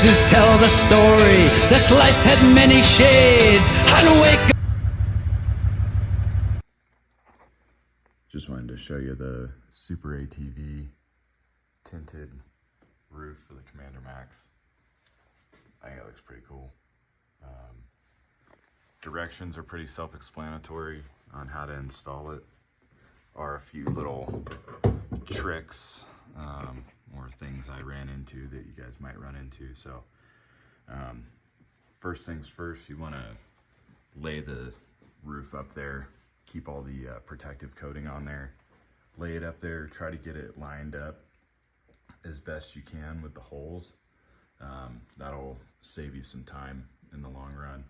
faces tell the story. This life had many shades. And wake up. Just wanted to show you the SuperAtv tinted roof for the Commander Max. I think it looks pretty cool. Directions are pretty self-explanatory on how to install it. Are a few little tricks or things I ran into that you guys might run into. So first things first, you want to lay the roof up there, keep all the protective coating on there, lay it up there, try to get it lined up as best you can with the holes. That'll save you some time in the long run.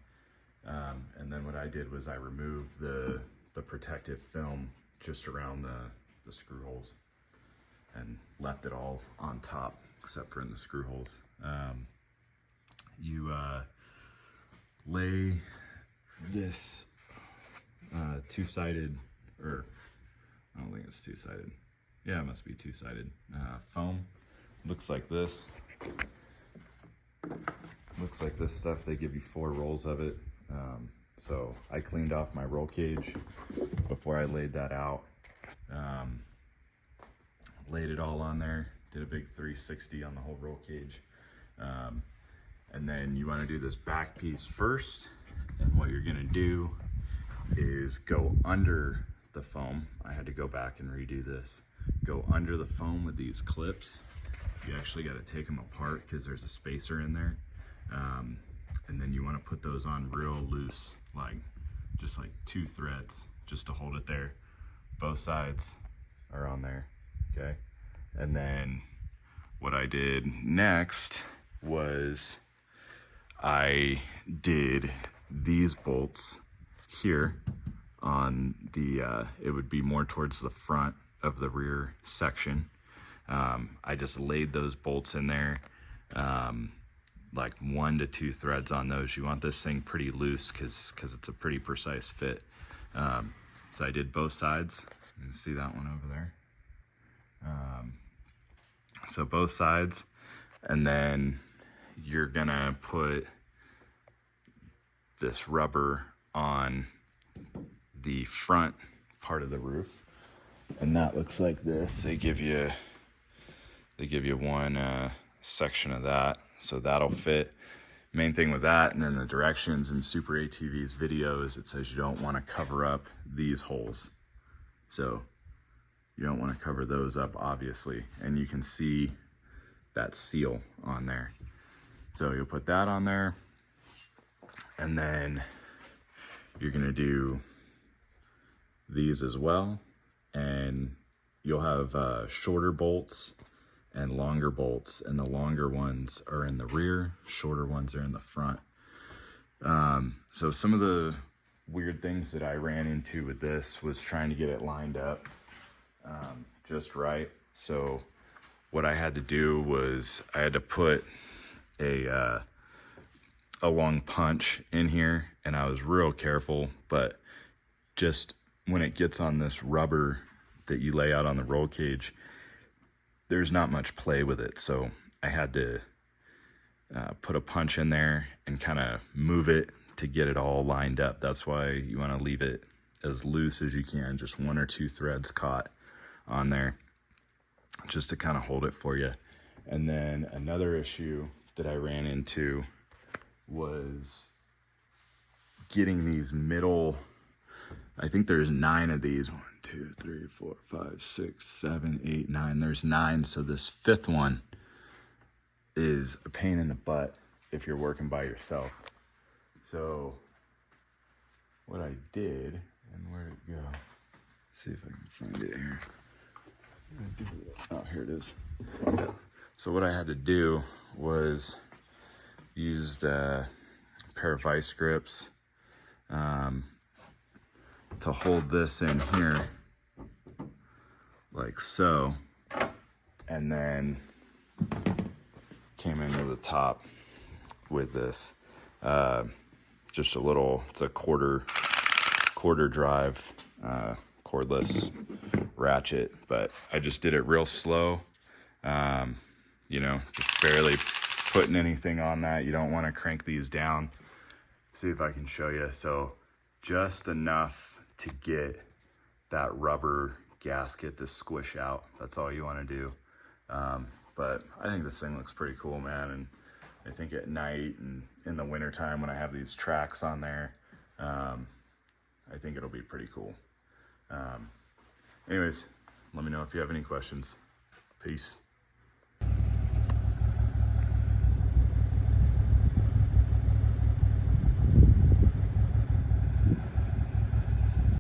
And then what I did was I removed the protective film just around the screw holes and left it all on top except for in the screw holes. You lay this two-sided, or I don't think it's two-sided. Yeah, it must be two-sided foam. Looks like this. Looks like this stuff. They give you 4 rolls of it. So I cleaned off my roll cage before I laid that out. Laid it all on there, did a big 360 on the whole roll cage. And then you want to do this back piece first. And what you're gonna do is go under the foam. I had to go back and redo this. Go under the foam with these clips. You actually got to take them apart because there's a spacer in there. And then you want to put those on real loose, just like 2 threads, just to hold it there. Both sides are on there, okay? And then what I did next was I did these bolts here on the, it would be more towards the front of the rear section. I just laid those bolts in there, like 1 to 2 threads on those. You want this thing pretty loose because it's a pretty precise fit. So I did both sides. You can see that one over there. So both sides, and then you're gonna put this rubber on the front part of the roof, and that looks like this. They give you one section of that, so that'll fit. Main thing with that, and then the directions in SuperAtv's video is it says you don't want to cover up these holes. So you don't want to cover those up, obviously, and you can see that seal on there. So you'll put that on there, and then you're gonna do these as well, and you'll have shorter bolts and longer bolts, and the longer ones are in the rear, shorter ones are in the front. So some of the weird things that I ran into with this was trying to get it lined up just right. So what I had to do was I had to put a long punch in here, and I was real careful, but just when it gets on this rubber that you lay out on the roll cage, there's not much play with it. So I had to put a punch in there and kind of move it to get it all lined up. That's why you want to leave it as loose as you can, just 1 or 2 threads caught on there, just to kind of hold it for you. And then another issue that I ran into was getting these middle, I think there's 9 of these. 1, 2, 3, 4, 5, 6, 7, 8, 9. There's 9. So this 5th one is a pain in the butt if you're working by yourself. So what I did, and where'd it go? See if I can find it here. Oh, here it is. Yeah. So what I had to do was used a pair of vice grips to hold this in here like so, and then came into the top with this just a little, it's a quarter drive cordless ratchet, but I just did it real slow, you know, just putting anything on that. You don't want to crank these down. See if I can show you. So just enough to get that rubber gasket to squish out. That's all you want to do. But I think this thing looks pretty cool, man. And I think at night and in the wintertime when I have these tracks on there, I think it'll be pretty cool. Anyways, let me know if you have any questions. Peace.